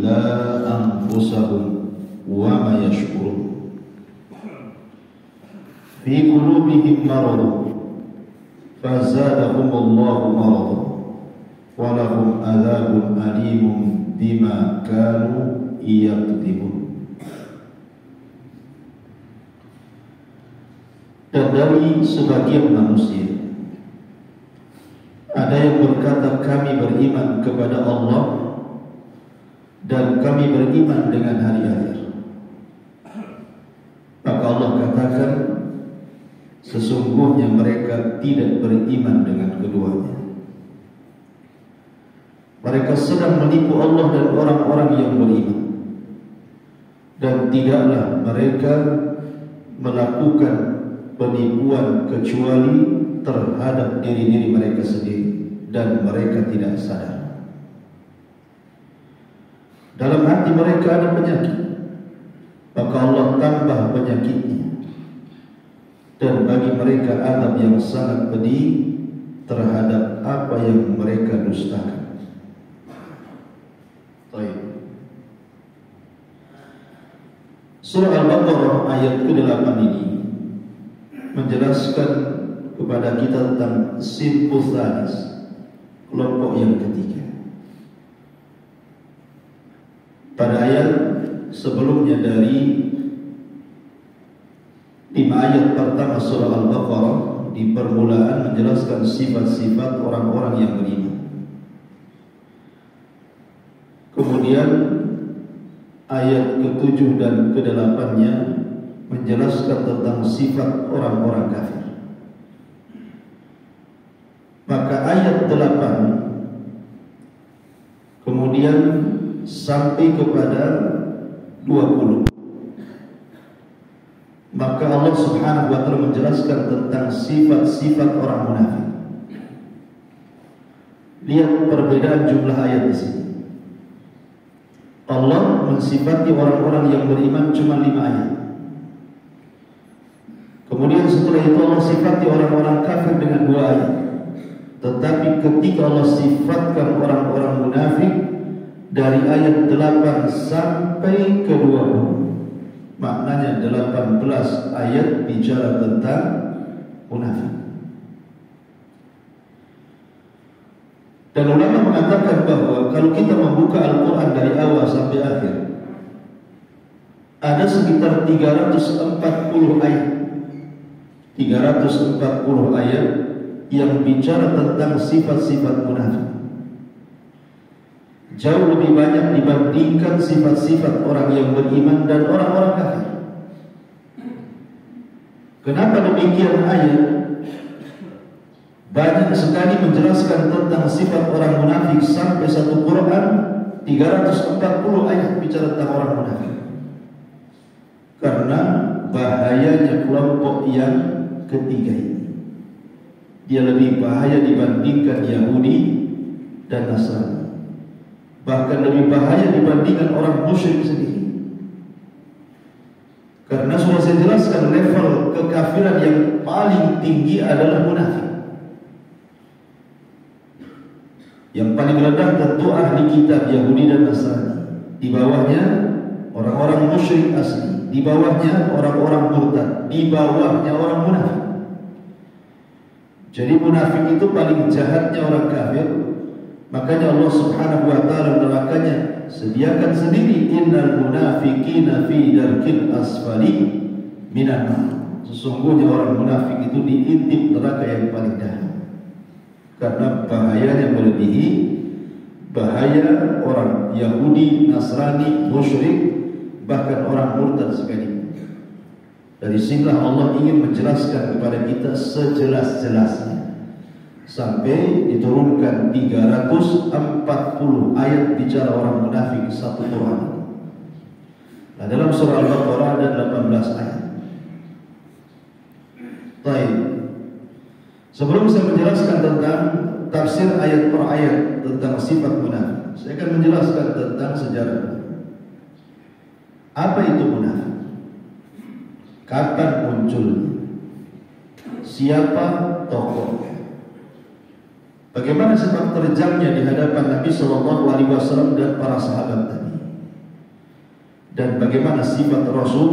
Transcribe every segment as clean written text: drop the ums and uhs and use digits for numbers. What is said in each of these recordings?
illa anfusahum wa ma yashkurun. Fi qulubihim maradun fazadahumullahu maradan wa lahum adzabun alimun bima kanu yakdzibun. Dan dari sebagian manusia ada yang berkata, kami beriman kepada Allah dan kami beriman dengan hari akhir. Maka Allah katakan, sesungguhnya mereka tidak beriman dengan keduanya. Mereka sedang menipu Allah dan orang-orang yang beriman, dan tidaklah mereka melakukan penipuan kecuali terhadap diri-diri mereka sendiri, dan mereka tidak sadar. Dalam hati mereka ada penyakit, maka Allah tambah penyakitnya, dan bagi mereka azab yang sangat pedih terhadap apa yang mereka dustakan. Surah Al-Baqarah ayat ke-8 ini menjelaskan kepada kita tentang sinfus tsalis, kelompok yang ketiga. Pada ayat sebelumnya dari 5 ayat pertama surah Al-Baqarah, di permulaan menjelaskan sifat-sifat orang-orang yang beriman. Kemudian ayat ke-7 dan ke-8-nya menjelaskan tentang sifat orang-orang kafir. Maka ayat 8 kemudian sampai kepada 20, maka Allah Subhanahu wa ta'ala menjelaskan tentang sifat-sifat orang munafik. Lihat perbedaan jumlah ayat di sini. Allah mensifati orang-orang yang beriman cuma 5 ayat. Kemudian setelah itu Allah sifati orang-orang kafir dengan 2 ayat. Tetapi ketika Allah sifatkan orang-orang munafik dari ayat 8 sampai ke 20, maknanya 18 ayat bicara tentang munafik. Dan ulama mengatakan bahwa kalau kita membuka Al-Quran dari awal sampai akhir, ada sekitar 340 ayat 340 ayat yang bicara tentang sifat-sifat munafik. Jauh lebih banyak dibandingkan sifat-sifat orang yang beriman dan orang-orang kafir. Kenapa demikian ayat? Banyak sekali menjelaskan tentang sifat orang munafik, sampai satu Quran 340 ayat bicara tentang orang munafik. Karena bahayanya kelompok yang ketiga ini. Dia lebih bahaya dibandingkan Yahudi dan Nasrani. Bahkan lebih bahaya dibandingkan orang musyrik sendiri. Karena sudah saya jelaskan, level kekafiran yang paling tinggi adalah munafik. Yang paling rendah tentu ahli kitab Yahudi dan Nasrani. Di bawahnya orang-orang musyrik asli. Di bawahnya orang-orang murtad. Di bawahnya orang munafik. Jadi munafik itu paling jahatnya orang kafir. Makanya Allah Subhanahu wa ta'ala menerangkannya, sediakan sendiri, innal munafiqina fi darkil asfali minan nar. Sesungguhnya orang munafik itu diintip neraka yang paling dalam. Karena bahayanya melebihi bahaya orang Yahudi, Nasrani, musyrik, bahkan orang murtad sekalipun. Dari sinilah Allah ingin menjelaskan kepada kita sejelas-jelasnya, sampai diturunkan 340 ayat bicara orang munafik satu Quran. Nah, dalam surah Al-Baqarah ada 18 ayat. Baik. Sebelum saya menjelaskan tentang tafsir ayat per ayat tentang sifat munafik, saya akan menjelaskan tentang sejarah. Apa itu munafik? Kapan munculnya? Siapa tokohnya? Bagaimana sepak terjangnya di hadapan Nabi SAW dan para sahabat tadi? dan bagaimana sifat Rasul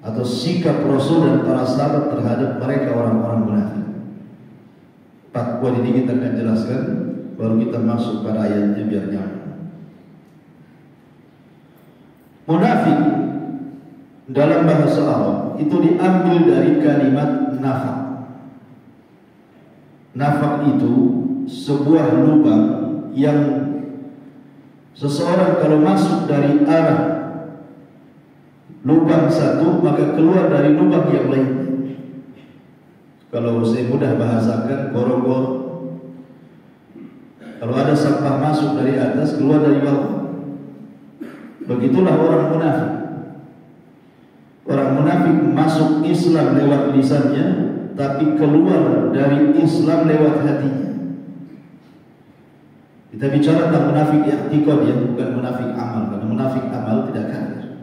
atau sikap Rasul dan para sahabat terhadap mereka orang-orang munafik. 4 poin ini kita akan jelaskan, baru kita masuk pada ayatnya biar nyambung. Munafik dalam bahasa Arab itu diambil dari kalimat nafaq. Nafaq itu sebuah lubang yang seseorang kalau masuk dari arah lubang satu maka keluar dari lubang yang lain. Kalau saya mudah bahasakan, gorong-gorong. Kalau ada sampah masuk dari atas, keluar dari bawah. Begitulah orang munafik. Orang munafik masuk Islam lewat lisannya, tapi keluar dari Islam lewat hatinya. Kita bicara tentang munafik i'tiqad ya, bukan munafik amal. Karena munafik amal tidak kafir.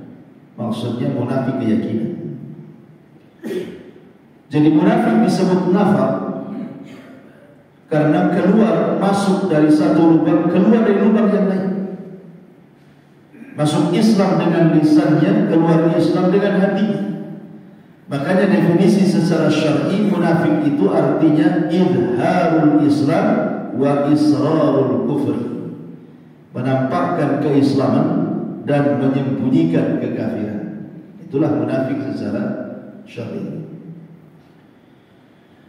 Maksudnya munafik keyakinan. Jadi munafik disebut nafaq karena keluar masuk dari satu lubang, keluar dari lubang yang lain. Masuk Islam dengan lisannya, keluar Islam dengan hatinya. Makanya definisi secara syar'i munafik itu artinya idharul Islam wa israrul kufri. Menampakkan keislaman dan menyembunyikan kekafiran. Itulah munafik secara syar'i.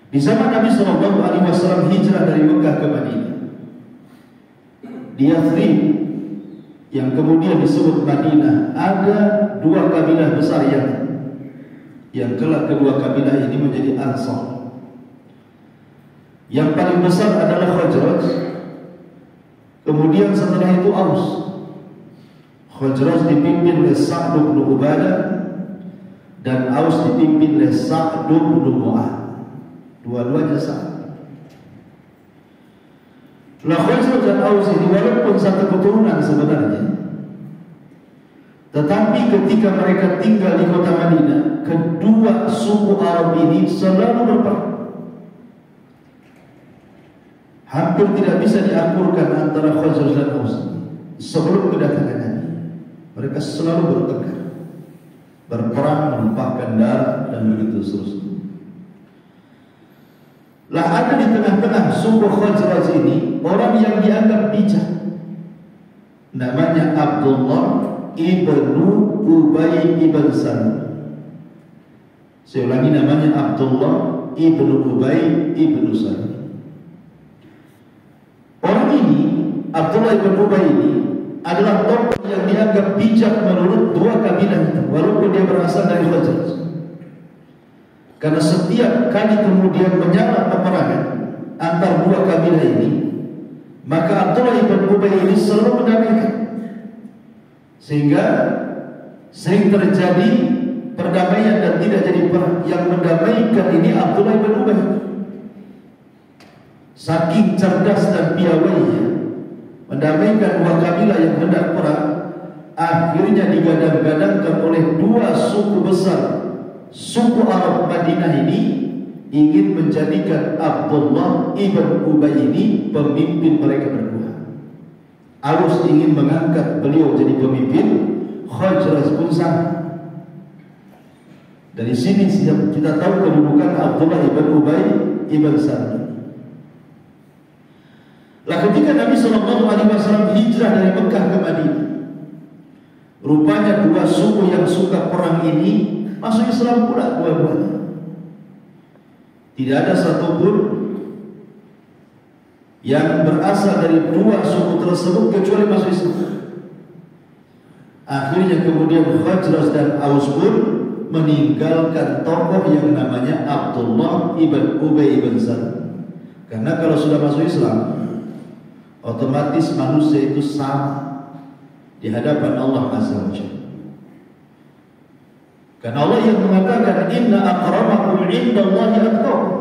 Di zaman Nabi SAW hijrah dari Mekah ke Madinah, di Yathrib yang kemudian disebut Madinah, ada 2 kabilah besar yang kelak kedua kabilah ini menjadi Ansar. Yang paling besar adalah Khazraj, kemudian setelah itu Aus. Khazraj dipimpin oleh Sa'd bin Ubadah dan Aus dipimpin oleh Sa'd bin Mu'adz. Dua-duanya sama. Khazraj dan Aus ini walaupun satu keturunan sebenarnya, tetapi ketika mereka tinggal di kota Madinah, kedua suku Arab ini selalu berperang. Hampir tidak bisa diakurkan antara Khazraj dan Aus. Sebelum kedatangan Nabi, mereka selalu bertengkar, berperang, menumpahkan darah dan begitu seterusnya. Lah ada di tengah-tengah suku Khazraj ini orang yang dianggap bijak, namanya Abdullah ibnu Ubay ibn Salul. Saya ulangi, namanya Abdullah ibnu Ubay ibn Salul. Orang ini, Abdullah ibn Ubay ini adalah tokoh yang dianggap bijak menurut 2 kabilah itu, walaupun dia berasal dari Khazraj. Karena setiap kali kemudian menyala peperangan antar 2 kabilah ini, maka Abdullah ibn Ubay ini selalu mendamaikan. Sehingga sering terjadi perdamaian dan tidak jadi perang. Yang mendamaikan ini Abdullah ibn Ubay. Saking cerdas dan piawainya mendamaikan 2 kabilah yang hendak perang, akhirnya digadang-gadangkan oleh 2 suku besar suku Arab Madinah ini ingin menjadikan Abdullah ibn Ubay ini pemimpin mereka berdua. Aus ingin mengangkat beliau jadi pemimpin, Khazraj pun sama. Dari sini kita tahu kedudukan Abdullah ibn Ubay ibn Salul. Lah ketika Nabi SAW hijrah dari Mekah ke Madinah, rupanya 2 suku yang suka perang ini masuk Islam pula dua-duanya. Tidak ada satupun yang berasal dari 2 suku tersebut kecuali masuk Islam. Akhirnya kemudian Khazraj dan Aus pun meninggalkan tokoh yang namanya Abdullah ibn Ubay ibn Salul. Karena kalau sudah masuk Islam, otomatis manusia itu sama di hadapan Allah Azza wa Jalla. Karena Allah yang mengatakan inna akramakum indallahi atqakum.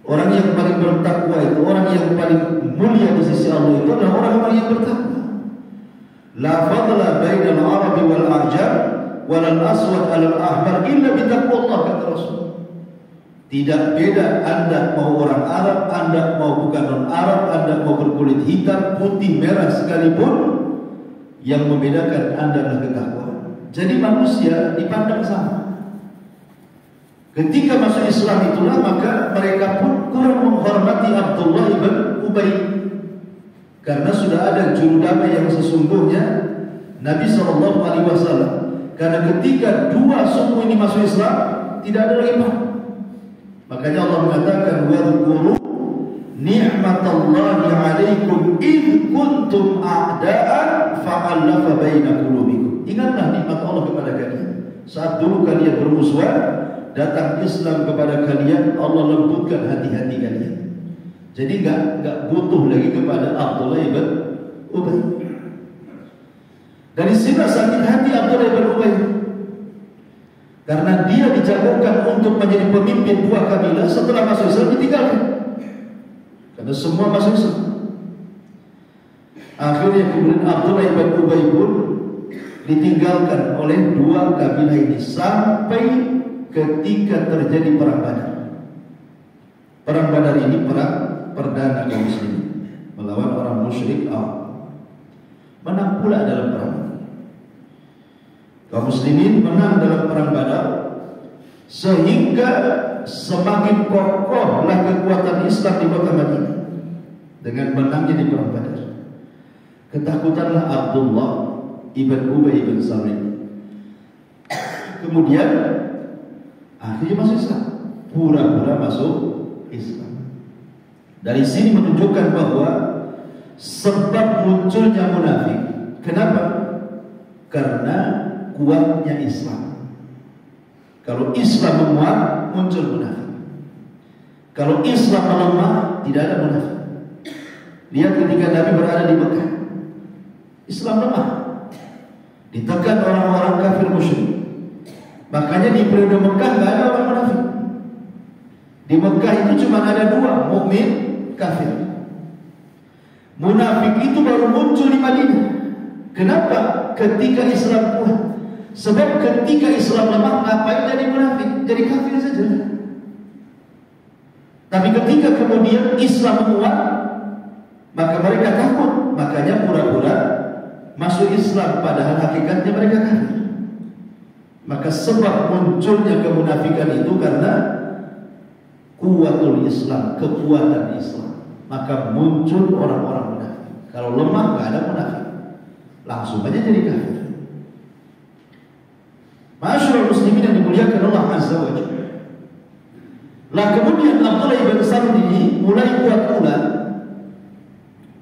Orang yang paling bertakwa itu, orang yang paling mulia di sisi Allah itu adalah orang-orang yang bertakwa. La fadla bainal arabi wal a'jam wal aswad al ahmar illa bi taqwallah, kata Rasul. Tidak beda Anda mau orang Arab, Anda mau bukan non Arab, Anda mau berkulit hitam, putih, merah sekalipun, Yang membedakan Anda adalah ketakwaan. Jadi manusia dipandang sama. Ketika masuk Islam itulah maka mereka pun kurang menghormati Abdullah ibn Ubay, karena sudah ada juru damai yang sesungguhnya Nabi SAW. Karena ketika dua suku ini masuk Islam tidak ada lagi perang. Makanya Allah mengatakan wadhkuru ni'matallahi 'alaikum id kuntum a'da'an fa'alafa baina qulubikum. Ingatlah nikmat Allah kepada kalian saat dulu kalian bermusuhan, datang Islam kepada kalian, Allah lembutkan hati-hati kalian. Jadi enggak butuh lagi kepada Abdullah ibn Ubay. Dari sini sakit hati Abdullah ibn Ubay, karena dia dijagokan untuk menjadi pemimpin dua kabilah. Setelah masuk Islam ditinggalkan, karena semua masuk Islam. Akhirnya kemudian Abdullah ibn Ubay pun ditinggalkan oleh dua kabilah ini sampai ketika terjadi perang Badar. Perang Badar ini perang perdana kaum muslimin melawan orang musyrik Arab. Menang pula dalam perang. Kaum muslimin menang dalam perang Badar, sehingga semakin kokohlah kekuatan Islam di kota Madinah dengan menangnya di perang Badar. Ketakutanlah Abdullah ibn Ubay ibn Salul. Kemudian akhirnya masuk Islam, pura-pura masuk Islam. Dari sini menunjukkan bahwa sebab munculnya munafik, kenapa? Karena kuatnya Islam. Kalau Islam menguat, muncul munafik. Kalau Islam melemah, tidak ada munafik. Lihat ketika Nabi berada di Mekah, Islam lemah, ditekan orang-orang kafir musyrik. Makanya di periode Mekah nggak ada orang munafik. Di Mekah itu cuma ada dua, mukmin, kafir. Munafik itu baru muncul di Madinah. Kenapa? Ketika Islam kuat. Sebab ketika Islam lemah, ngapain jadi munafik? Jadi kafir saja. Tapi ketika kemudian Islam menguat, maka mereka takut. Makanya pura-pura masuk Islam, padahal hakikatnya mereka kafir. Maka sebab munculnya kemunafikan itu karena kuatul Islam, kekuatan Islam. Maka muncul orang-orang munafik. Kalau lemah nggak ada munafik, langsung aja jadi kafir. Ma'asyiral muslimin yang dimuliakan Allah Azza wa Jalla. Lah kemudian Abdullah ibn Salul ini mulai kuat pula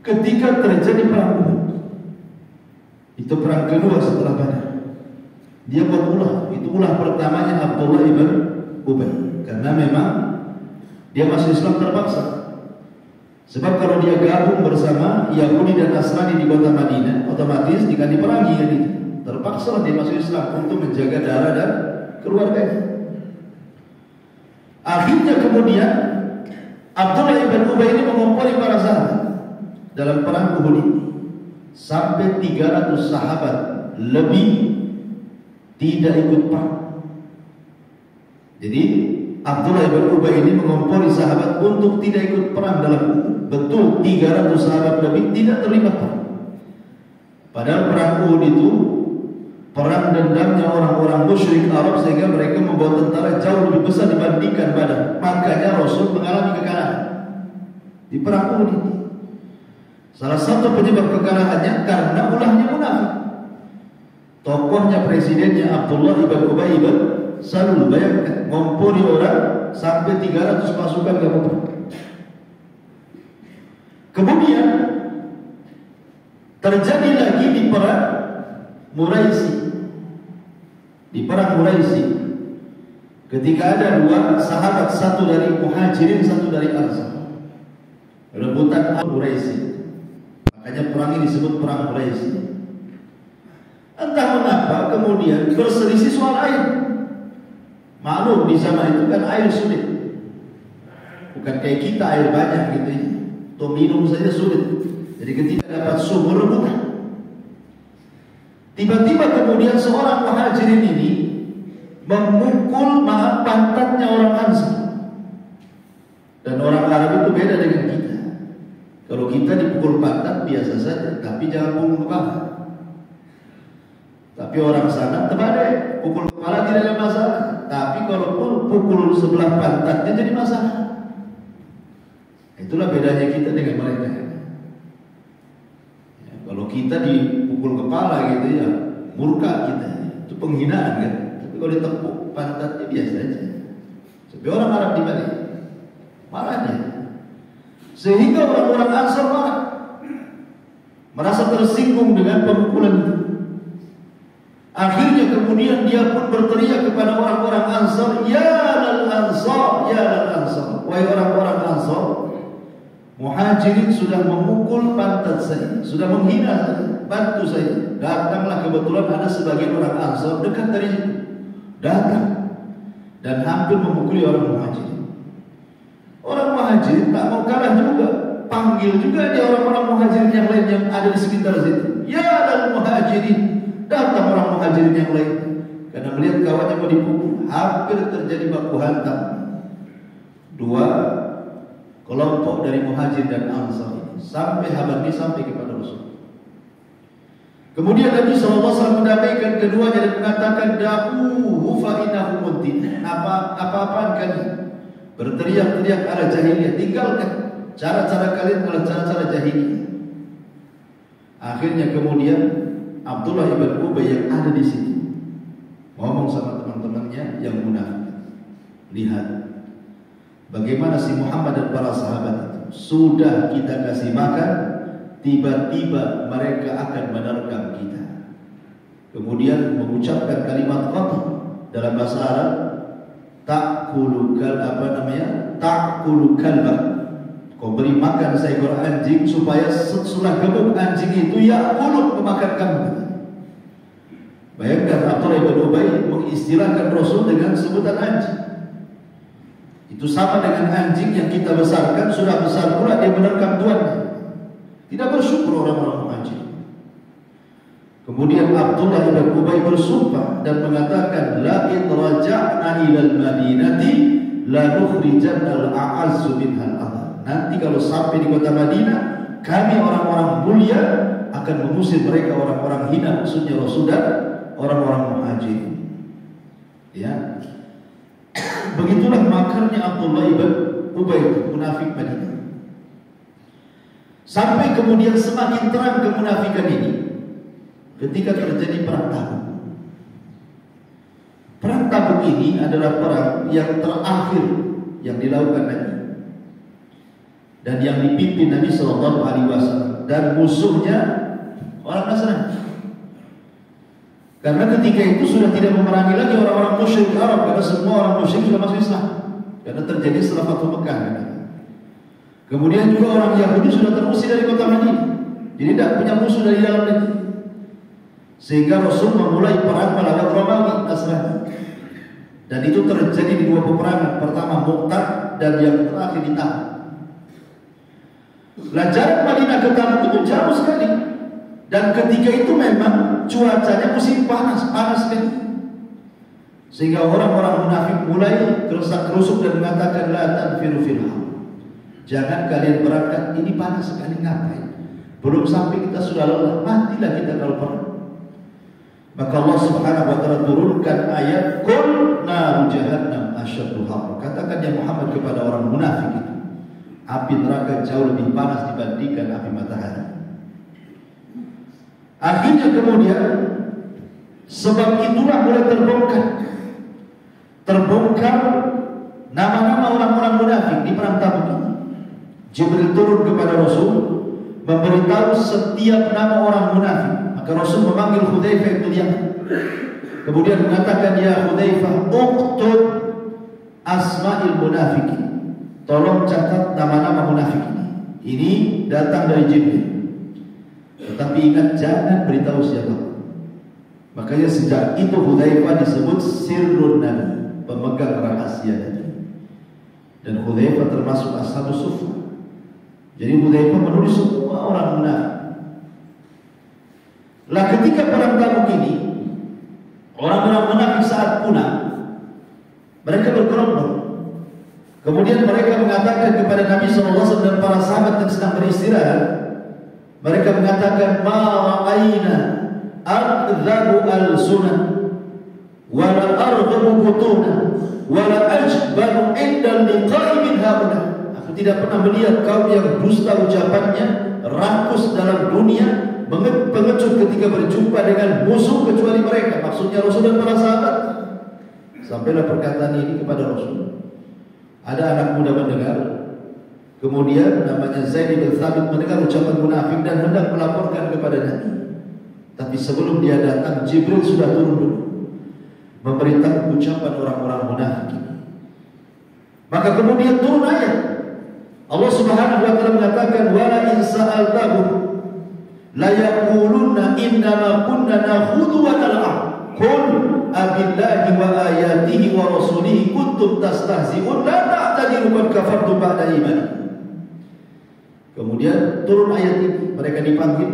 ketika terjadi perang Uhud. Itu perang kedua setelah Badar. Dia buat ulah, itu ulah pertamanya Abdullah ibn Ubay. Karena memang dia masuk Islam terpaksa. Sebab kalau dia gabung bersama Yahudi dan Nasrani di kota Madinah, otomatis jika diperangi jadi terpaksa dia masuk Islam untuk menjaga darah dan keluarganya. Akhirnya kemudian Abdullah ibn Ubay ini mengumpuli para sahabat dalam perang Uhud ini. Sampai 300 sahabat lebih tidak ikut perang. Jadi Abdullah ibn Ubay ini mengumpuli sahabat untuk tidak ikut perang dalam Uhud. Betul 300 sahabat lebih tidak terlibat perang. Padahal perang Uhud itu perang dendamnya orang-orang musyrik Arab, sehingga mereka membawa tentara jauh lebih besar dibandingkan Badar. Makanya Rasul mengalami kekalahan di perang Uhud ini. Salah satu penyebab kekalahannya karena ulahnya munafik. Tokohnya presidennya Abdullah ibn Ubay ibn Salul, bayangkan ngumpuli orang sampai 300 pasukan gabungan. Kemudian terjadi lagi di perang Muraisi. Di perang Muraisi, ketika ada dua sahabat, satu dari Muhajirin, satu dari Ansar, rebutan Muraisi. Makanya perang ini disebut perang Muraisi. Entah mengapa kemudian berselisih soal air. Maklum di zaman itu kan air sulit. Bukan kayak kita air banyak gitu ya. Untuk minum saja sulit. Jadi ketika dapat sumur rebutan. Tiba-tiba kemudian seorang Muhajirin ini memukul pantatnya orang Ansar. Dan orang Arab itu beda dengan kita. Kalau kita dipukul pantat biasa saja, tapi jangan pukul kepala. Tapi orang sana terbalik, pukul kepala tidak ada masalah. Tapi kalau pukul sebelah pantatnya jadi masalah. Itulah bedanya kita dengan mereka. Ya, kalau kita dipukul kepala gitu ya, murka kita. Itu penghinaan kan. Tapi kalau ditepuk pantatnya biasa aja. Tapi orang Arab dibalik, marahnya. Sehingga orang-orang Ansar marah, merasa tersinggung dengan pemukulan itu. Akhirnya kemudian dia pun berteriak kepada orang-orang Ansar, "Ya lal Ansar, ya lal Ansar." Wahai orang-orang Ansar, Muhajirin sudah memukul pantat saya, sudah menghina saya, bantu saya. Datanglah, kebetulan ada sebagian orang Ansar dekat dari situ. Datang dan hampir memukuli orang Muhajirin. Orang Muhajirin tak mau kalah juga, panggil juga dia orang-orang Muhajirin yang lain yang ada di sekitar situ. "Ya lal Muhajirin." Datang orang Muhajirin yang lain karena melihat kawannya mau dipukul. Hampir terjadi baku hantam. Dua kelompok dari Muhajir dan Ansar ini sampai sampai kepada Rasul. Kemudian Nabi SAW mendamaikan keduanya dan mengatakan, "Da'uhu fa innahu muntin." Apa-apaan kalian berteriak-teriak ala jahiliyah, tinggalkan cara-cara kalian adalah cara-cara jahiliyah. Akhirnya kemudian Abdullah ibn Ubay yang ada di situ ngomong sama teman-temannya yang munafik, "Lihat bagaimana si Muhammad dan para sahabat itu sudah kita kasih makan, tiba-tiba mereka akan menerkam kita." Kemudian mengucapkan kalimat qatl dalam bahasa Arab, ta'kulu kalbah. Kau beri makan seekor anjing supaya setelah gemuk anjing itu ya'kulu memakan kamu. Bayangkan Abdullah ibn Ubay mengistilahkan Rasul dengan sebutan anjing. Itu sama dengan anjing yang kita besarkan, sudah besar pula dia menerkam tuannya. Tidak bersyukur orang-orang anjing. Kemudian Abdullah ibn Ubay bersumpah dan mengatakan, "La in raja'na ila al-Madinati la nukhrijanna al-a'azzu minhal adhal." Nanti kalau sampai di kota Madinah, kami orang-orang mulia akan mengusir mereka orang-orang hina, maksudnya Rasul dan orang-orang Muhajir. Ya, begitulah makarnya Abdullah ibn Ubay, munafik Madinah. Sampai kemudian semakin terang kemunafikan ini ketika terjadi perang Tabuk. Perang Tabuk ini adalah perang yang terakhir yang dilakukan Nabi dan yang dipimpin Nabi SAW, dan musuhnya orang Nasrani. Karena ketika itu sudah tidak memerangi lagi orang-orang musyrik Arab, karena semua orang musyrik sudah masuk Islam, karena terjadi setelah Fathu Mekah. Kemudian juga orang Yahudi sudah terusir dari kota Madinah, jadi tidak punya musuh dari dalam negeri. Sehingga Rasul memulai perang melawan Romawi Nasrani, dan itu terjadi di dua peperangan, pertama Mu'tah dan yang terakhir di Tabuk. Jarak Madinah ke Tabuk itu jauh sekali, dan ketika itu memang cuacanya musim panas sekali, sehingga orang-orang munafik mulai kerusak-kerusuk dan mengatakan, "La tanfiru fil har." Jangan kalian berangkat, ini panas sekali, ngapain? Belum sampai kita sudah lelah, matilah kita kalau perang. Maka Allah Subhanahu wa taala turunkan ayat, "Qul naru jahannam asyaddu har." Katakan ya Muhammad kepada orang munafik itu, api neraka jauh lebih panas dibandingkan api matahari. Akhirnya kemudian sebab itulah mulai terbongkar nama-nama orang-orang munafik di perang Tabuk ini. Jibril turun kepada Rasul memberitahu setiap nama orang munafik. Maka Rasul memanggil Hudzaifah bin Yaman. Kemudian mengatakan, "Ya Hudzaifah, uktub asma'il munafiqin." Tolong catat nama-nama munafik ini. Ini datang dari Jibril. Tetapi ingat, jangan beritahu siapa. Makanya sejak itu Hudzaifah disebut sirrun nabi, pemegang rahasia Nabi. Dan Hudzaifah termasuk ashabus suffah. Jadi Hudzaifah menulis semua orang munafik. Lah ketika perang Tabuk ini, orang-orang munafik saat punah, mereka bergerombol. Kemudian mereka mengatakan kepada Nabi SAW dan para sahabat yang sedang beristirahat, mereka mengatakan, "Ma ra'ayna akdzabu al-sunnah wa la arghabu butuna wa la ajbalu inda liqa'i min haula. Aku tidak pernah melihat kaum yang dusta ucapannya, rakus dalam dunia, pengecut ketika berjumpa dengan musuh kecuali mereka. Maksudnya Rasul dan para sahabat. Sampailah perkataan ini kepada Rasul. Ada anak muda mendengar. Kemudian namanya Zaid bin Thabit mendengar ucapan munafik dan hendak melaporkan kepada Nabi. Tapi sebelum dia datang, Jibril sudah turun dulu memberitahu ucapan orang-orang munafik. Maka kemudian turun ayat. Allah Subhanahu wa taala mengatakan, "Wala in sa'altahu la yaqulunna innama kunna nakhudhu wa nal'ab. Qul abillahi wa ayatihi wa rasulihi kuntum tastahzi'un la ta'tadiru qad kafartum ba'da imanikum." Kemudian turun ayat ini, mereka dipanggil.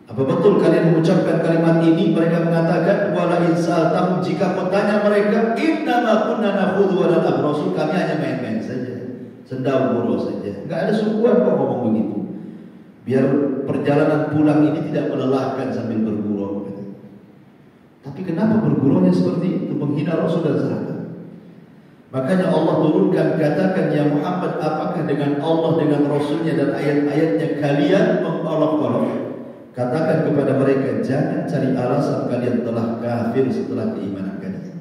Apa betul kalian mengucapkan kalimat ini? Mereka mengatakan, wala in sa'altahum, jika kau tanya mereka, innama kunna nakhudhu wa nal'ab, Rasul, kami hanya main-main saja, sendau guru saja. Enggak ada sungguhan kok ngomong begitu. Biar perjalanan pulang ini tidak melelahkan sambil bergurau. Tapi kenapa bergurunya seperti itu, menghina Rasul dan sahabat? Makanya Allah turunkan, katakan ya Muhammad, apakah dengan Allah, dengan Rasulnya dan ayat-ayatnya kalian mengolok-olok? Katakan kepada mereka, jangan cari alasan kalian telah kafir setelah keimanan kalian.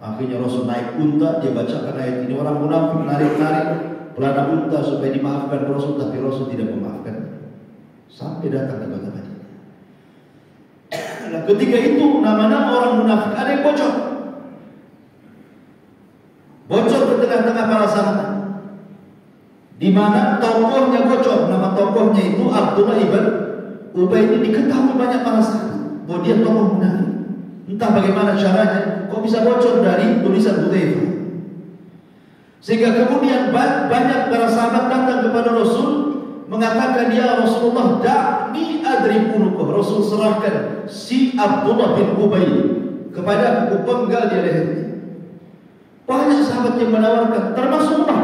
Akhirnya Rasul naik unta, dia bacakan ayat ini. Orang munafik narik-narik pelana unta supaya dimaafkan Rasul, tapi Rasul tidak memaafkan. Sampai datang ke kota Madinah. Nah, ketika itu nama-nama orang munafik ada yang bocor. Bocor ke tengah-tengah para sahabat. Di mana tokohnya bocor. Nama tokohnya itu Abdullah ibn Ubay. Ini diketahui banyak para sahabat bahwa dia tokoh munafik. Entah bagaimana caranya, kok bisa bocor dari tulisan Hudzaifah. Sehingga kemudian banyak para sahabat datang kepada Rasul mengatakan, ya Rasulullah, da'ni adrib unuqah. Rasul serahkan si Abdullah bin Ubay kepada aku, penggal dia lehernya. Banyak sahabat yang menawarkan, termasuk Umar,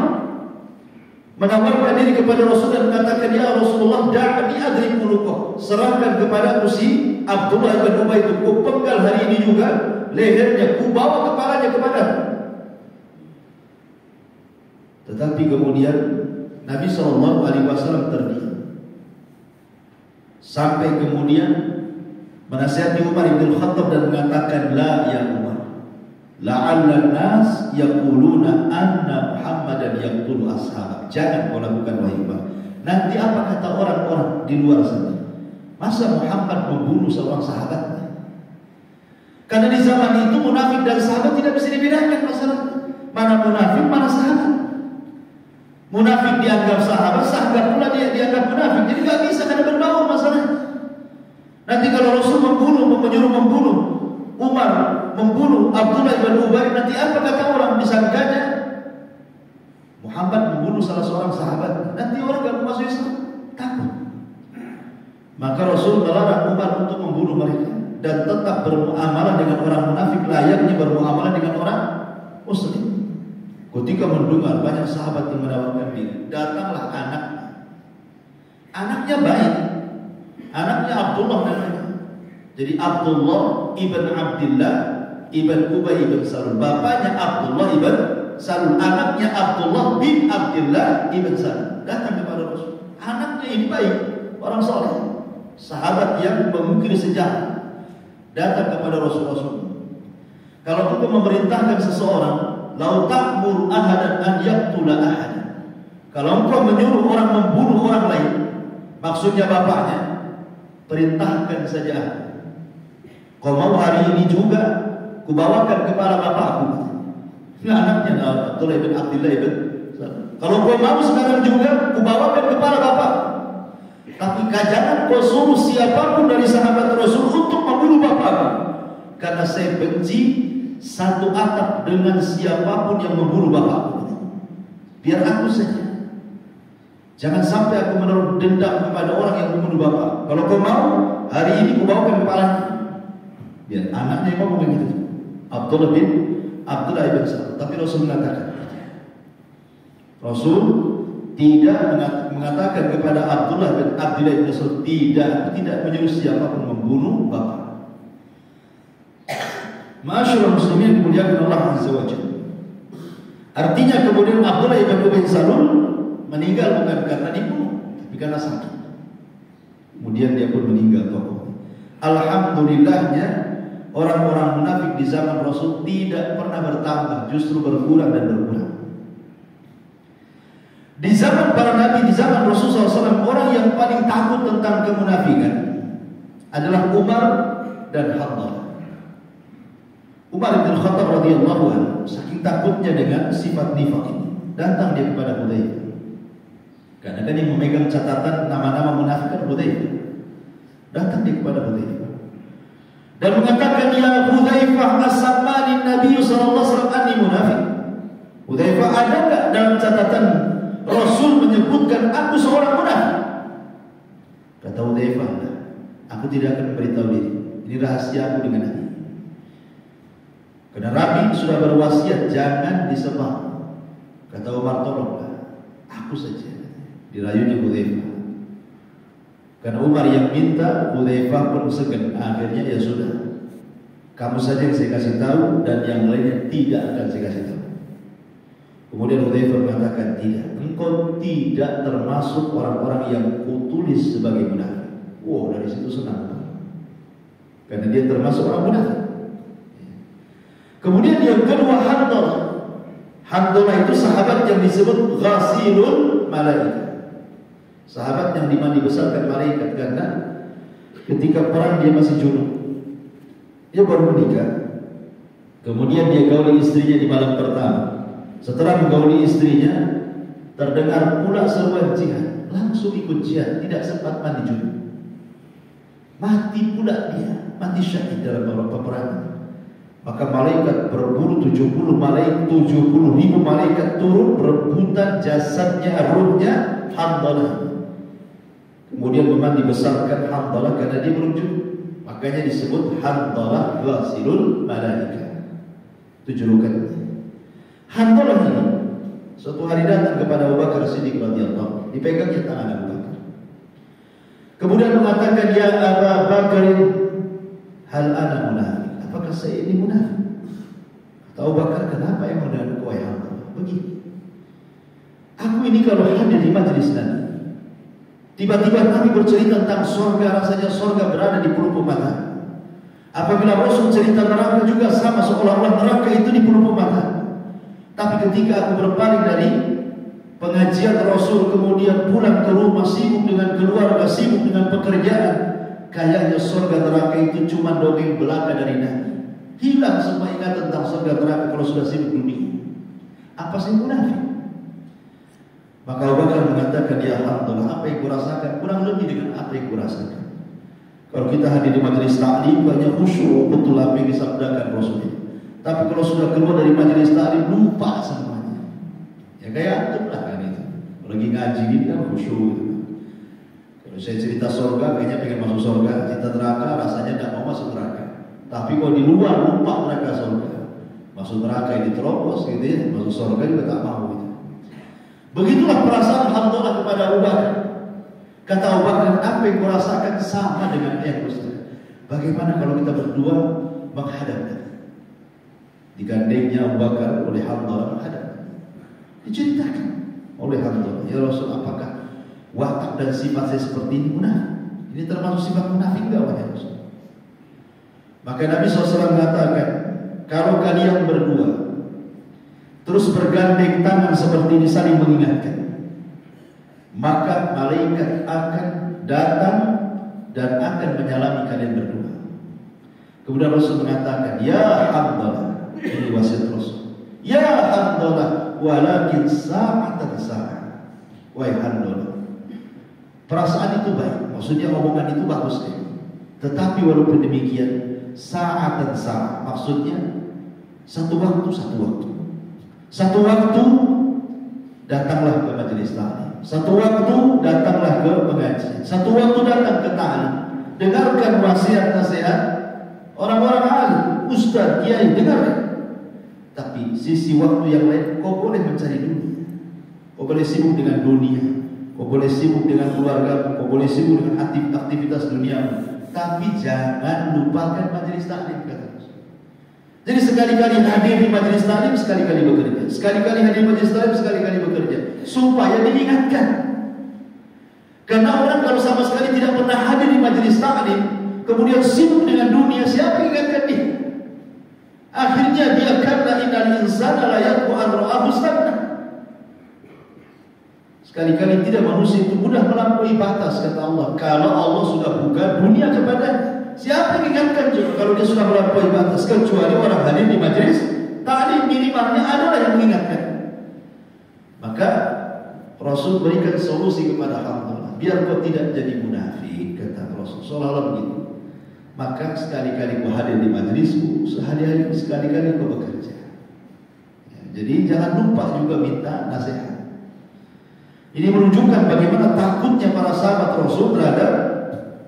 menawarkan diri kepada Rasul dan mengatakan, ya Rasulullah, da'ni adrib unuqah, serahkan kepada aku si Abdullah bin Ubay itu, ku penggal hari ini juga lehernya, ku bawa kepalanya kepada. Tetapi kemudian Nabi SAW terdiam. Sampai kemudian menasihati Umar bin Khattab dan mengatakan, la ya Umar, la'alla nas yaquluna anna Muhammadan yaqtulu ashab. Jangan kau lakukan wahai Umar. Nanti apa kata orang-orang di luar sana? Masa Muhammad membunuh seorang sahabatnya? Karena di zaman itu munafik dan sahabat tidak bisa dibedakan masalahnya. Mana munafik, mana sahabat. Munafik dianggap sahabat, sahabat pula dia dianggap munafik. Jadi gak bisa, karena berbau masalahnya. Nanti kalau Rasul menyuruh membunuh Umar, membunuh Abdullah bin Ubay, nanti apa kata orang? Disangkanya Muhammad membunuh salah seorang sahabat. Nanti orang gak mau masuk Islam, takut. Maka Rasul melarang Umar untuk membunuh mereka dan tetap bermuamalah dengan orang munafik layaknya bermuamalah dengan orang Muslim. Ketika mendengar banyak sahabat yang menawarkan diri, datanglah anaknya baik, anaknya Abdullah namanya. Jadi Abdullah ibn Abdillah ibn Ubay ibn Salul, bapaknya Abdullah ibn Salul, anaknya Abdullah bin Abdillah ibn Salul. Datang kepada Rasul, anaknya ini baik, orang soleh, sahabat yang mengukir sejarah. Datang kepada Rasul. Kalau kita memerintahkan seseorang, lau ta'mur ahadan an yaqtula ahadan, kalau engkau menyuruh orang membunuh orang lain, maksudnya bapaknya, perintahkan saja. Kau mau hari ini juga kubawakan kepala bapakku. Ini anaknya Abdullah bin Abdillah ibn. Kalau kau mau sekarang juga kubawakan kepala bapak. Tapi jangan kau suruh siapapun dari sahabat Rasul untuk membunuh bapakku, karena saya benci satu atap dengan siapapun yang membunuh bapakku. Biar aku saja. Jangan sampai aku menaruh dendam kepada orang yang membunuh bapak. Kalau kau mau, hari ini kau bawakan kepalanya. Biar anaknya ngomong begitu. Abdullah ibn Salul. Tapi Rasul mengatakan, Rasul tidak mengatakan kepada Abdullah bin Mas'ud, tidak menyuruh siapapun membunuh bapak. Ma'asyiral muslimin dimuliakan Allah Azza wa Jalla. Artinya kemudian Abdullah bin Ubay Salul meninggal bukan karena dibunuh, tapi karena sakit. Kemudian dia pun meninggal tokoh. Alhamdulillahnya orang-orang munafik di zaman Rasul tidak pernah bertambah, justru berkurang dan berkurang. Di zaman para nabi, di zaman Rasulullah SAW, orang yang paling takut tentang kemunafikan adalah Umar dan Hamzah. Umar bin Khattab radhiyallahu anhu saking takutnya dengan sifat nifaq ini, datang dia kepada Hudzaifah. Karena kan yang memegang catatan nama-nama munafik kan Hudzaifah. Datang dia kepada Hudzaifah dan mengatakan, ya Hudzaifah, as-samani Nabi sallallahu alaihi wasallam anni munafiq. Hudzaifah, ada enggak dalam catatan Rasul menyebutkan aku seorang munafik? Kata Hudzaifah, aku tidak akan memberitahu diri. Ini rahasia aku dengan Nabi. Karena Nabi sudah berwasiat jangan disembah. Kata Umar, tolonglah aku saja. Dirayunya Hudzaifah. Karena Umar yang minta, Hudzaifah pun segan. Akhirnya ya sudah, kamu saja yang saya kasih tahu dan yang lainnya tidak akan saya kasih tahu. Kemudian Hudzaifah mengatakan, tidak, engkau tidak termasuk orang-orang yang kutulis sebagai munafik. Wow, dari situ senang. Karena dia termasuk orang munafik. Kemudian yang kedua, Handalah. Handalah itu sahabat yang disebut ghasilul malaikat. Sahabat yang dimandi besarkan malaikat karena ketika perang dia masih junub. Dia baru menikah. Kemudian dia gauli istrinya di malam pertama. Setelah menggauli istrinya, terdengar pula seruan jihad. Langsung ikut jihad, tidak sempat mandi junub. Mati pula dia, mati syahid dalam peperangan. Maka malaikat berburu 70 ribu malaikat turun berebutan jasadnya, ruhnya Handalah. Kemudian memandi besarkan Handalah karena dia belum junub. Makanya disebut Handalah ghasilul malaikat. Itu julukannya. Handalah ini suatu hari datang kepada Abu Bakar Siddiq radhiyallahu, dipegangnya tangan Abu Bakar. Kemudian mengatakan, ya Abu Bakar, hal ana munafik? Apakah saya ini munafik? Kata Abu Bakar, kenapa emang dengan kau yang begini? Aku ini kalau hadir di majelis Nabi, tiba-tiba Nabi bercerita tentang surga, rasanya surga berada di pelupuk mata. Apabila Rasul cerita neraka juga sama, seolah-olah neraka itu di pelupuk mata. Tapi ketika aku berpaling dari pengajian Rasul, kemudian pulang ke rumah, sibuk dengan keluarga, sibuk dengan pekerjaan, kayaknya surga neraka itu cuma dongeng belaka dari Nabi. Hilang semua ingatan tentang surga neraka kalau sudah sibuk dunia. Apa sih munafik? Maka Abu Bakar mengatakan, ya Alhamdulillah, apa yang kurasakan kurang lebih dengan apa yang kurasakan. Kalau kita hadir di majelis ta'lim, banyak khusyuk betul apa yang disabdakan Rasulullah. Tapi kalau sudah keluar dari majelis ta'lim, lupa semuanya. Ya kayak antum lah kan itu. Kalau lagi ngaji gitu kan khusyuk gitu. Kalau saya cerita surga, kayaknya pengen masuk surga. Cerita neraka, rasanya tidak mau masuk neraka. Tapi kalau di luar, lupa neraka surga. Masuk neraka yang diterobos gitu ya. Masuk surga juga tak mau gitu. Begitulah perasaan Handalah kepada Abu Bakar. Kata Abu Bakar, apa yang kurasakan sama dengan yang Ustaz. Bagaimana kalau kita berdua menghadapkan? Digandengnya Abu Bakar oleh Handalah menghadap. Diceritakan oleh Handalah, ya Rasul, apakah watak dan sifat saya seperti ini munafik? Ini termasuk sifat munafik enggak wahai Rasul? Maka Nabi SAW mengatakan, kalau kalian berdua terus bergandeng tangan seperti ini saling mengingatkan, maka malaikat akan datang dan akan menyalami kalian berdua. Kemudian Rasul mengatakan, ya Handalah, ini wasiat Rasul, ya Handalah, walakin sa'atan sa'ah. Wahai Handalah, perasaan itu baik, maksudnya omongan itu bagus kan? Tetapi walaupun demikian, sa'atan sa'ah, maksudnya satu waktu, satu waktu. Satu waktu datanglah ke majelis ta'lim. Satu waktu datanglah ke pengajian. Satu waktu datang ke ta'lim. Dengarkan wasiat-nasihat orang-orang alim, ustaz, kiai, dengarkan. Tapi sisi waktu yang lain kau boleh mencari dunia. Kau kau boleh sibuk dengan dunia, kau boleh sibuk dengan keluarga, kau boleh sibuk dengan aktivitas dunia, tapi jangan lupakan majelis taklim, kata Rasul. Jadi sekali-kali hadir di majelis taklim, sekali-kali bekerja. Sekali-kali hadir di majelis taklim, sekali-kali bekerja, supaya diingatkan. Karena orang kalau sama sekali tidak pernah hadir di majelis taklim, kemudian sibuk dengan dunia, siapa yang ingatkan dia? Akhirnya dia kata innal insana la yaqu an ra'ahu istaghna. Sekali-kali tidak, manusia itu mudah melampaui batas, kata Allah. Kalau Allah sudah buka dunia kepada, siapa yang ingatkan juga kalau dia sudah melampaui batas? Kecuali orang hadir di majelis taklim, minimalnya adalah yang mengingatkan. Maka Rasul berikan solusi kepada hamba, biar kau tidak jadi munafik, kata Rasul. Seolah-olah begitu. Maka sekali-kali kau hadir di majelisku, sekali-kali kau bekerja. Ya, jadi jangan lupa juga minta nasihat. Ini menunjukkan bagaimana takutnya para sahabat Rasul terhadap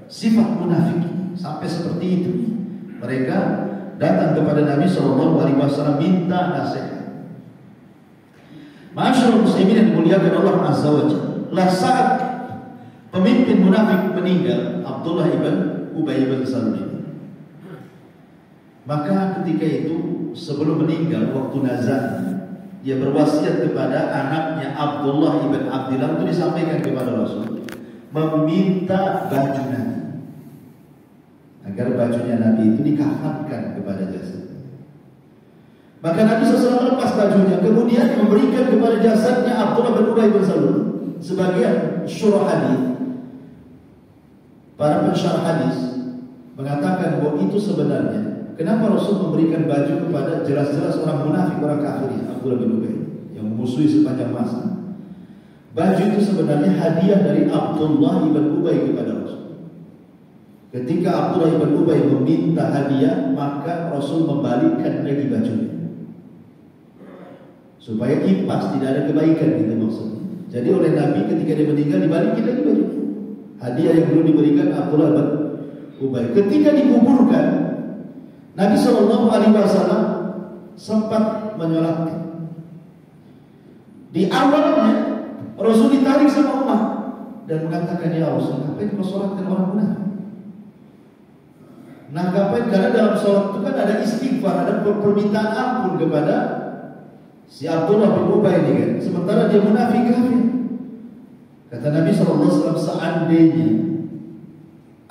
sifat munafik sampai seperti itu. Mereka datang kepada Nabi SAW minta nasihat. Ma'asyiral muslimin yang dimuliakan Allah Azza wa Jalla, saat pemimpin munafik meninggal, Abdullah ibn Ubay bin Salul, maka ketika itu sebelum meninggal, waktu nazar, dia berwasiat kepada anaknya Abdullah ibn Abdillah, itu disampaikan kepada Rasul, meminta baju Nabi, agar bajunya Nabi itu dikafankan kepada jasad. Maka Nabi SAW melepas bajunya, kemudian memberikan kepada jasadnya Abdullah bin Ubay bin Salul. Sebagian syurah hadis, para pensyarah hadis mengatakan bahwa itu sebenarnya kenapa Rasul memberikan baju kepada jelas-jelas orang munafik, orang kafir, Abdullah bin Ubay yang memusuhi sepanjang masa. Baju itu sebenarnya hadiah dari Abdullah bin Ubay kepada Rasul. Ketika Abdullah bin Ubay meminta hadiah, maka Rasul membalikkan lagi bajunya, supaya impas, tidak ada kebaikan, gitu maksudnya. Jadi oleh Nabi ketika dia meninggal dibalikin lagi bajunya, hadiah yang belum diberikan Abdullah bin Ubay. Ketika dikuburkan, Nabi SAW sempat menyolatkan. Di awalnya Rasul ditarik sama Umar dan mengatakan, ya Rasul, ngapain kau sholatkan orang munafik? Nah, ngapain? Karena dalam sholat itu kan ada istighfar, ada permintaan ampun kepada si Abdullah bin Ubay ini kan. Sementara dia munafik kafir. Kata Nabi SAW, seandainya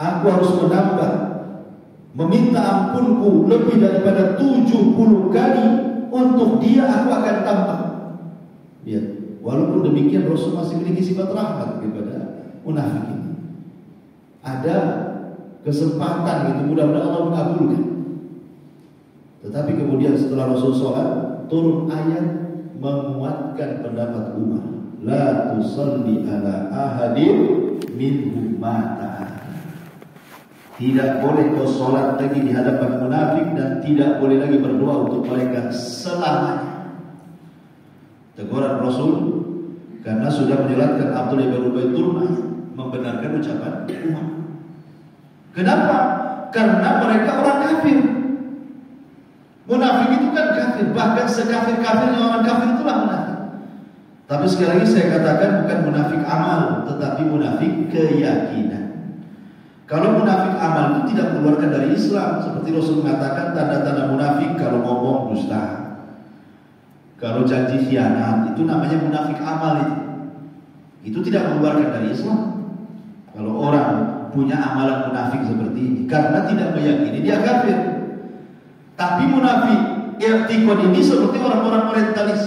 aku harus menambah meminta ampunku lebih daripada 70 kali untuk dia, aku akan tambah. Ya, walaupun demikian Rasul masih memiliki sifat rahmat kepada munafik ini. Ada kesempatan gitu, mudah-mudahan Allah mengabulkan. Tetapi kemudian setelah Rasul sholat, turun ayat menguatkan pendapat Umar, la tusalli ala ahadin minhum mata. Tidak boleh kau sholat lagi di hadapan munafik, dan tidak boleh lagi berdoa untuk mereka selamanya. Teguran Rasul karena sudah menjelaskan Abdullah bin Ubay turun membenarkan ucapan Umar. Kenapa? Karena mereka orang kafir. Munafik itu kan kafir, bahkan sekafir-kafirnya orang kafir itulah munafik. Tapi sekali lagi saya katakan bukan munafik amal, tetapi munafik keyakinan. Kalau munafik amal itu tidak mengeluarkan dari Islam, seperti Rasul mengatakan tanda-tanda munafik, kalau ngomong dusta, kalau janji khianat, itu namanya munafik amal itu. Itu tidak mengeluarkan dari Islam. Kalau orang punya amalan munafik seperti ini karena tidak meyakini, dia kafir. Tapi munafik i'tiqad ini seperti orang-orang orientalis.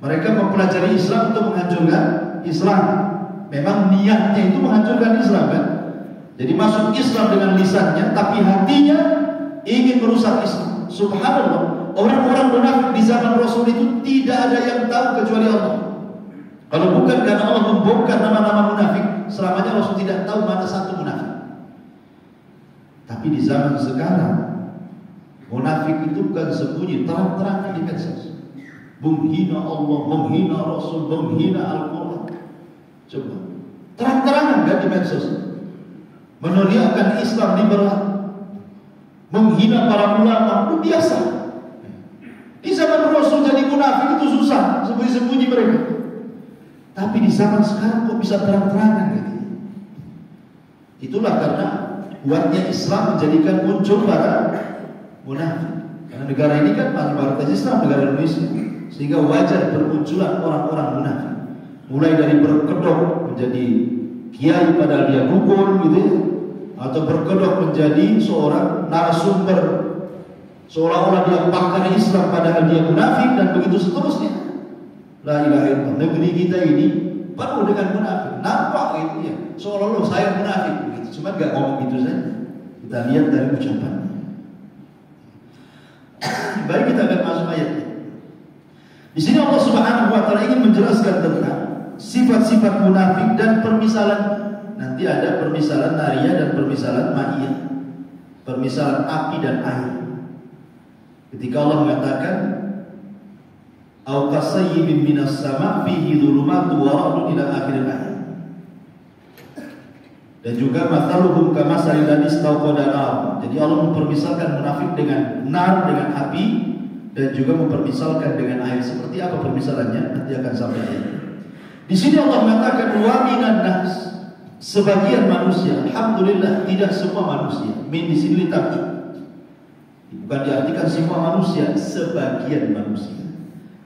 Mereka mempelajari Islam untuk menghancurkan Islam. Memang niatnya itu menghancurkan Islam kan? Jadi masuk Islam dengan lisannya, tapi hatinya ingin merusak Islam. Subhanallah, orang-orang munafik di zaman Rasul itu tidak ada yang tahu kecuali Allah. Kalau bukan karena Allah membongkar nama-nama munafik, selamanya Rasul tidak tahu mana satu munafik. Tapi di zaman sekarang, munafik itu bukan sembunyi, terang-terangan di medsos. Menghina Allah, menghina Rasul, menghina Al-Quran. Coba, terang-terangan kan di medsos. Meneriakkan Islam liberal, menghina para ulama, itu biasa. Di zaman Rasul jadi munafik itu susah, sembunyi-sembunyi mereka. Tapi di zaman sekarang kok bisa terang-terangan gitu. Itulah karena kuatnya Islam menjadikan muncul para munafik. Karena negara ini kan mayoritas Islam, negara Indonesia, sehingga wajar bermunculan orang-orang munafik. Mulai dari berkedok menjadi kiai padahal dia dukun gitu ya, atau berkedok menjadi seorang narasumber seolah-olah dia pakar Islam padahal dia munafik, dan begitu seterusnya. La ilaha illallah. Negeri kita ini penuh dengan munafik. Nampak gitu ya, seolah-olah saya munafik begitu. Cuma gak ngomong gitu saja. Kita lihat dari ucapan. Baik, kita akan masuk ayatnya. Di sini Allah Subhanahu wa taala ingin menjelaskan tentang sifat-sifat munafik dan permisalan. Nanti ada permisalan nariyah dan permisalan ma'iyah. Permisalan api dan air. Ketika Allah mengatakan au kasayyibin minas sama' fihi dhulumatun wa ra'dun ila akhir ayat. Dan juga mathaluhum kamasalil ladzi istawqada nar. Jadi Allah mempermisalkan munafik dengan nar, dengan api, dan juga mempermisalkan dengan air. Seperti apa permisalannya? Nanti akan sampai ayat. Di sini Allah mengatakan wa minan nas, sebagian manusia. Alhamdulillah tidak semua manusia. Min di sini tapi bukan diartikan semua manusia, sebagian manusia.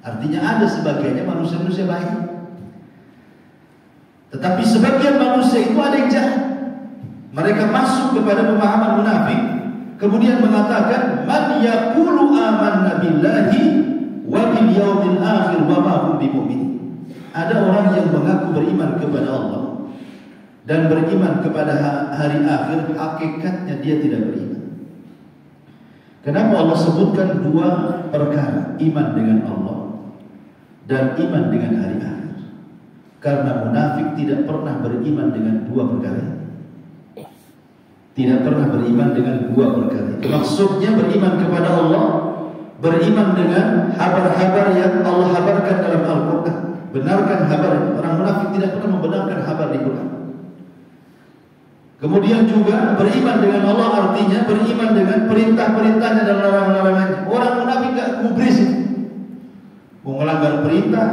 Artinya ada sebagiannya manusia-manusia baik. Tetapi sebagian manusia itu ada yang jahat. Mereka masuk kepada pemahaman munafik, kemudian mengatakan man yaqulu amanna billahi wa bil yaumil akhir wa ma hum bimumin. Ada orang yang mengaku beriman kepada Allah dan beriman kepada hari akhir, hakikatnya dia tidak beriman. Kenapa Allah sebutkan dua perkara, iman dengan Allah dan iman dengan hari akhir? Karena munafik tidak pernah beriman dengan dua perkara. Tidak pernah beriman dengan dua perkara. Maksudnya beriman kepada Allah, beriman dengan kabar-kabar yang Allah habarkan dalam Al-Quran. Benarkan kabar. Orang munafik tidak pernah membenarkan kabar di Quran. Kemudian juga beriman dengan Allah, artinya beriman dengan perintah-perintahnya dan larangan-larangannya. Orang munafik gak gubris itu. Mau melanggar perintah,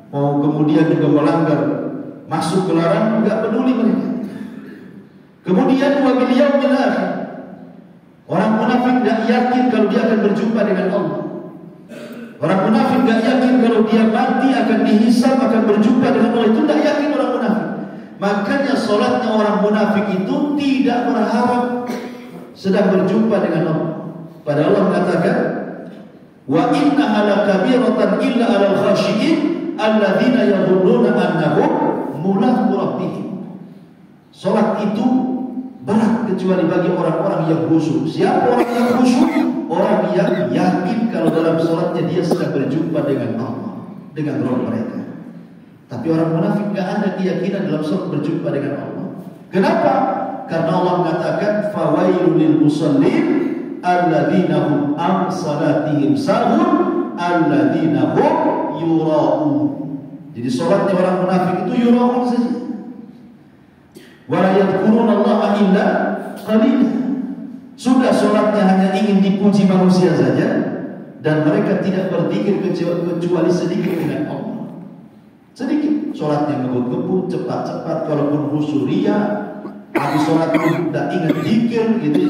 mau kemudian juga melanggar, masuk ke larangan, gak peduli mereka. Kemudian wabil yaumil akhir. Orang munafik gak yakin kalau dia akan berjumpa dengan Allah. Orang munafik gak yakin kalau dia mati akan dihisab, akan berjumpa dengan Allah. Itu gak yakin orang munafik. Makanya sholatnya orang munafik itu tidak berharap sedang berjumpa dengan Allah. Padahal Allah mengatakan wa innaha lakabiratan illa 'alal khashiyin alladzina yadhunnuna annahum mulaqu rabbihim. Sholat itu berat kecuali bagi orang-orang yang khusyuk. Siapa orang yang khusyuk? Orang yang yakin kalau dalam sholatnya dia sedang berjumpa dengan Allah, dengan Rabb mereka. Tapi orang munafik gak ada keyakinan dalam sholat berjumpa dengan Allah. Kenapa? Karena Allah mengatakan fawailul lil musallin alladzina hum an salatihim sahun alladzina hum yura'un. Jadi sholatnya orang munafik itu yura'un saja. Wala yadhkurunallaha illa qalila. Sudah sholatnya hanya ingin dipuji manusia saja, dan mereka tidak berzikir kecuali sedikit dengan Allah. Sedikit sholatnya ngebut-ngebut, cepat-cepat, kalaupun khusyuk ria, habis sholat pun tidak ingat zikir gitu.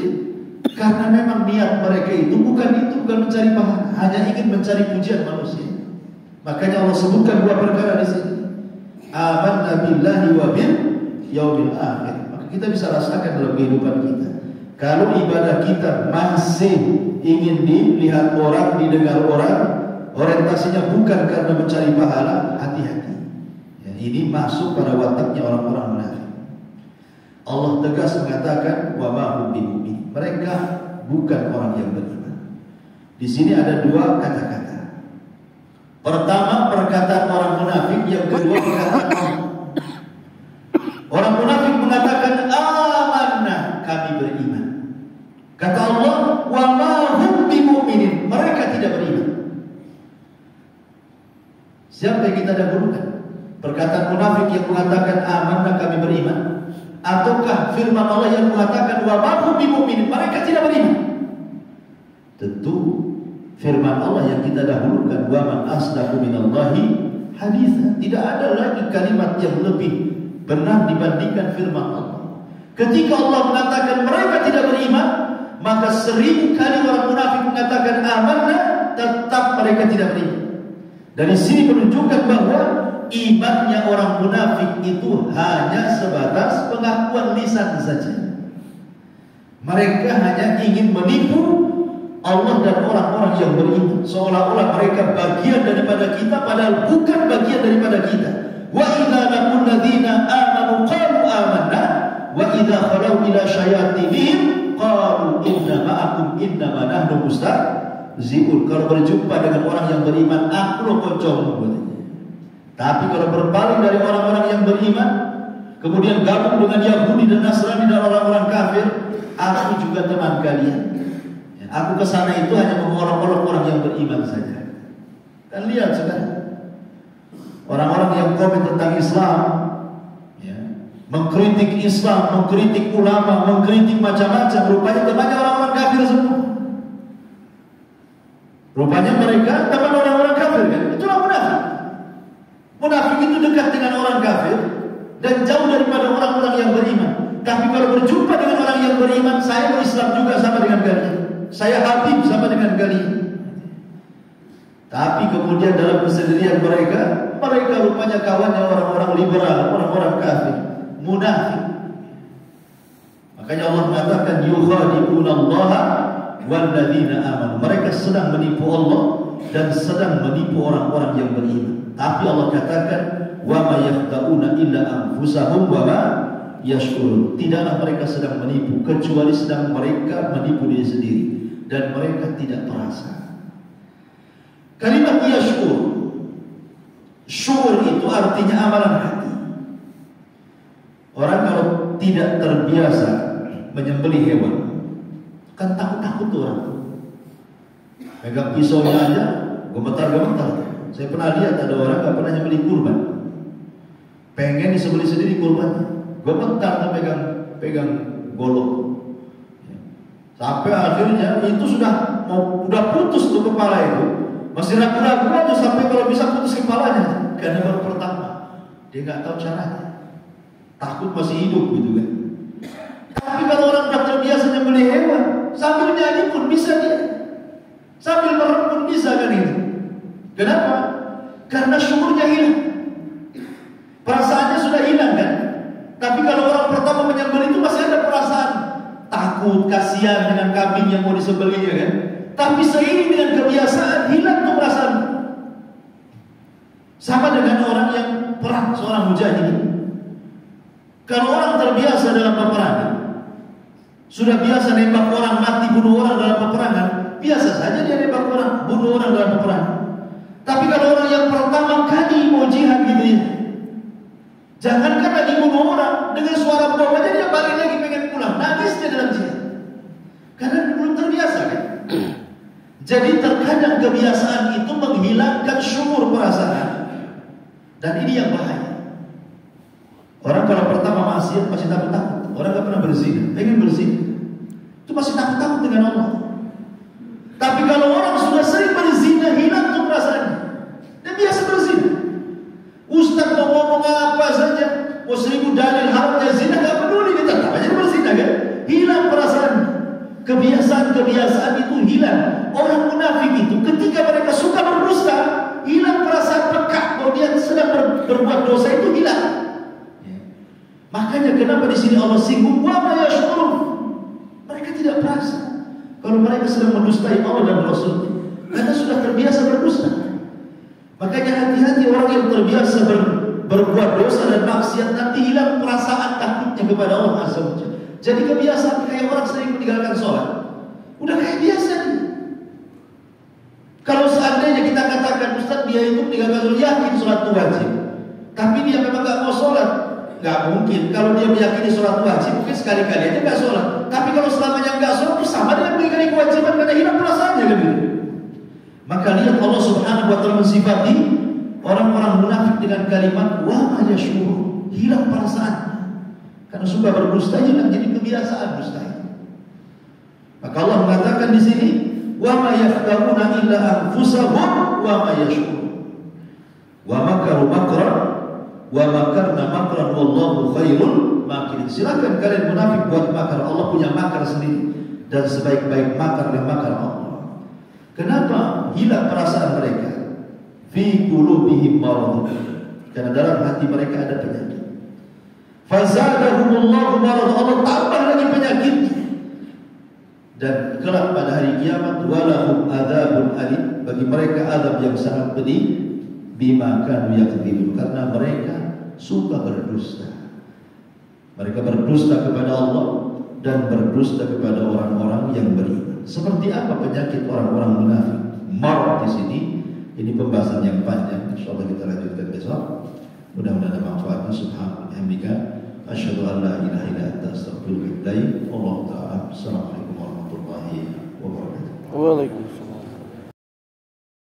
Karena memang niat mereka itu bukan mencari pahala, hanya ingin mencari pujian manusia. Makanya Allah sebutkan dua perkara di sini. Amanna billahi wa bil yaumil akhir. Maka kita bisa rasakan dalam kehidupan kita. Kalau ibadah kita masih ingin dilihat orang, didengar orang, orientasinya bukan karena mencari pahala, hati-hati. Ya, ini masuk pada wataknya orang-orang munafik. Allah tegas mengatakan wa ma hum bimumin. Mereka bukan orang yang beriman. Di sini ada dua kata-kata. Pertama perkataan orang munafik, yang kedua perkataan Allah. Orang munafik mengatakan amanna, kami beriman. Kata Allah wa ma hum bimumin. Mereka tidak beriman. Siapa yang kita dahulukan? Perkataan munafik yang mengatakan amanna, kami beriman, ataukah firman Allah yang mengatakan wa ma hum bimumin, mereka tidak beriman? Tentu firman Allah yang kita dahulukan, wa man asdaqu minallahi haditsan. Tidak ada lagi kalimat yang lebih benar dibandingkan firman Allah. Ketika Allah mengatakan mereka tidak beriman, maka 1000 kali orang munafik mengatakan amanna, tetap mereka tidak beriman. Dari sini menunjukkan bahwa imannya orang munafik itu hanya sebatas pengakuan lisan saja. Mereka hanya ingin menipu Allah dan orang-orang yang beriman, seolah-olah mereka bagian daripada kita, padahal bukan bagian daripada kita. Wa idza laqul ladzina amanu qalu amanna wa idza khalau ila syayatinihim qalu inna ma'akum innama nahnu mustahzi'un. Kalau berjumpa dengan orang yang beriman, aku loh kocokmu. Tapi kalau berpaling dari orang-orang yang beriman, kemudian gabung dengan Yahudi dan Nasrani dan orang-orang kafir, aku juga teman kalian. Aku kesana itu hanya mengolok-olok orang yang beriman saja. Dan lihat sekarang orang-orang yang komen tentang Islam, ya, mengkritik Islam, mengkritik ulama, mengkritik macam-macam, rupanya temannya orang-orang kafir semua. Rupanya mereka teman orang-orang kafir, kan? Itulah munafik. Munafik itu dekat dengan orang kafir dan jauh daripada orang-orang yang beriman. Tapi kalau berjumpa dengan orang yang beriman, saya berislam juga sama dengan kalian. Saya Habib sama dengan kalian. Tapi kemudian dalam kesendirian mereka rupanya kawannya orang-orang liberal, orang-orang kafir, munafik. Makanya Allah mengatakan yukhadi'unallaha walladzina amanu. Mereka sedang menipu Allah dan sedang menipu orang-orang yang beriman. Tapi Allah katakan wa ma yakhda'una illa anfusahum wa ma yashkurun. Tidaklah mereka sedang menipu kecuali sedang mereka menipu diri sendiri dan mereka tidak terasa. Kalimat yashkur, syukur itu artinya amalan hati. Orang kalau tidak terbiasa menyembelih hewan, kan takut-takut tuh orang. Pegang pisaunya aja gemetar-gemetar. Saya pernah lihat ada orang gak pernah nyembelih kurban, pengen disembelih sendiri kurbannya, gemetar tuh pegang golok. Sampai akhirnya itu sudah putus tuh kepala itu. Masih ragu-ragu aja sampai kalau bisa putus kepalanya. Karena baru pertama dia nggak tahu caranya, takut masih hidup gitu kan. Tapi kalau orang sudah terbiasa nyembelih hewan, sambil nyanyi pun bisa dia, sambil merem pun bisa kan itu. Kenapa? Karena syukurnya hilang, perasaannya sudah hilang kan. Tapi kalau orang pertama menyembelih itu masih ada perasaan takut, kasihan dengan kambing yang mau disembelihnya kan. Tapi seiring dengan kebiasaan hilang tuh perasaan. Sama dengan orang yang perang, seorang mujahid. Kalau orang terbiasa dalam peperangan, sudah biasa nembak orang mati, bunuh orang dalam peperangan, biasa saja dia nembak orang, bunuh orang dalam peperangan. Tapi kalau orang yang pertama kali mau jihad gitu ya, jangankan lagi bunuh orang, dengan suara bom aja dia balik lagi pengen pulang, nangis dia dalam jihad. Karena belum terbiasa kan. Jadi terkadang kebiasaan itu menghilangkan syukur perasaan. Dan ini yang bahaya. Orang kalau pertama maksiat masih takut-takut. Orang gak pernah berzina, pengen berzina, itu masih takut-takut dengan Allah. Tapi kalau orang sudah sering berzina, hilang tuh perasaannya. Dia biasa berzina. Ustaz mau ngomong apa saja, mau 1000 dalil haramnya zina, gak peduli, dia tetap aja berzina kan. Hilang perasaan. Kebiasaan-kebiasaan itu hilang. Orang munafik itu ketika mereka suka berdusta, hilang perasaan peka bahwa dia sedang berbuat dosa, itu hilang. Makanya kenapa di sini Allah singgung wa ma yashkurun. Mereka tidak merasa kalau mereka sedang mendustai Allah dan Rasul-Nya, karena sudah terbiasa berdusta. Makanya hati-hati orang yang terbiasa berbuat dosa dan maksiat, nanti hilang perasaan takutnya kepada Allah Azza wa Jalla. Jadi kebiasaan kayak orang sering meninggalkan sholat, udah kayak biasa nih. Kalau seandainya kita katakan Ustaz dia itu meninggalkan sholat, yakin sholat itu wajib, tapi dia memang gak mau sholat, gak mungkin. Kalau dia meyakini sholat wajib, mungkin sekali-kali aja gak sholat. Tapi kalau selamanya gak sholat, itu sama dengan mengingkari kewajiban, karena hilang perasaannya kan gitu. Maka lihat Allah Subhanahu wa ta'ala mensifati orang-orang munafik dengan kalimat wa ma yashkurun, hilang perasaan. Karena sudah berdusta hilang, jadi kebiasaan dusta. Maka Allah mengatakan di sini, wa ma yakhda'una illa anfusahum wa ma yashkurun. Wa makaru makran wa makarna makran wallahu khairul makirin. Silakan kalian munafik buat makar, Allah punya makar sendiri dan sebaik-baik makar dan makar Allah. Kenapa hilang perasaan mereka? Fi qulubihim marad, karena dalam hati mereka ada penyakit. Fazadahumullahu marad, Allah tambah lagi penyakitnya. Dan kelak pada hari kiamat walahum adzabun alim, bagi mereka azab yang sangat pedih, bima kanu yakdzibun, karena mereka suka berdusta. Mereka berdusta kepada Allah dan berdusta kepada orang-orang yang beriman. Seperti apa penyakit orang-orang munafik? Marad di sini, ini pembahasan yang panjang. Insyaallah kita lanjutkan besok. Mudah-mudahan ada manfaatnya. Subhanallah hamdika asyhadu an la ilaha illa anta astaghfiruka wa atubu ilaik. Wallahu ta'ala. Assalamualaikum warahmatullahi wabarakatuh. Waalaikumsalam.